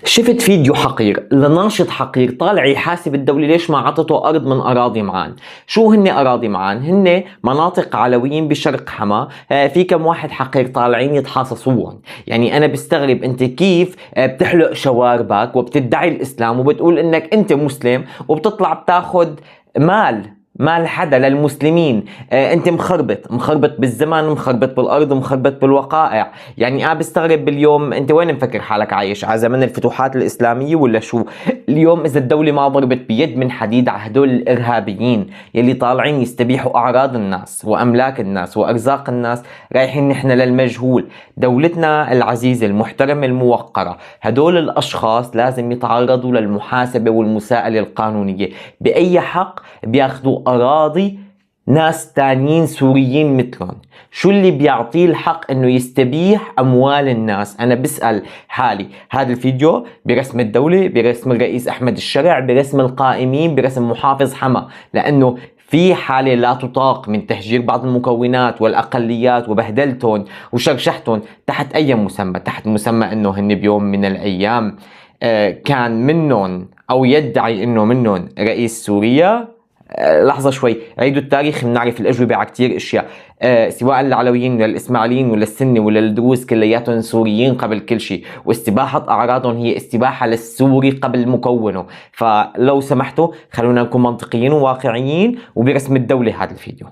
شفت فيديو حقير لناشط حقير طالع يحاسب الدولة ليش ما عطته أرض من أراضي معان. شو هن أراضي معان؟ هن مناطق علويين بشرق حما. في كم واحد حقير طالعين يتحاصصوهم. يعني أنا بستغرب أنت كيف بتحلق شواربك وبتدعي الإسلام وبتقول إنك أنت مسلم وبتطلع بتاخد مال حدا للمسلمين. انت مخربط بالزمن، مخربط بالارض، مخربط بالوقائع. يعني انا بستغرب باليوم انت وين مفكر حالك عايش؟ على زمن الفتوحات الاسلاميه ولا شو؟ اليوم اذا الدوله ما ضربت بيد من حديد على هدول الارهابيين يلي طالعين يستبيحوا اعراض الناس واملاك الناس وارزاق الناس، رايحين نحن للمجهول. دولتنا العزيزه المحترمه الموقره، هدول الاشخاص لازم يتعرضوا للمحاسبه والمساءله القانونيه. باي حق بياخذوا أراضي ناس تانيين سوريين مثلهم؟ شو اللي بيعطيه الحق انه يستبيح اموال الناس؟ انا بسأل حالي. هذا الفيديو برسم الدولة، برسم الرئيس احمد الشرع، برسم القائمين، برسم محافظ حما، لانه في حالة لا تطاق من تهجير بعض المكونات والأقليات وبهدلتهم وشرشحتهم تحت أي مسمى، تحت مسمى أنه هن بيوم من الأيام كان منهم أو يدعي أنه منهم رئيس سوريا. لحظة شوي، عيدوا التاريخ بنعرف الأجوبة على كتير أشياء. سواء العلويين ولا الإسماعيليين ولا السنة ولا الدروز كلياتهم سوريين قبل كل شيء، واستباحة أعراضهم هي استباحة للسوري قبل مكونه. فلو سمحتوا خلونا نكون منطقيين وواقعيين وبرسم الدولة هذا الفيديو.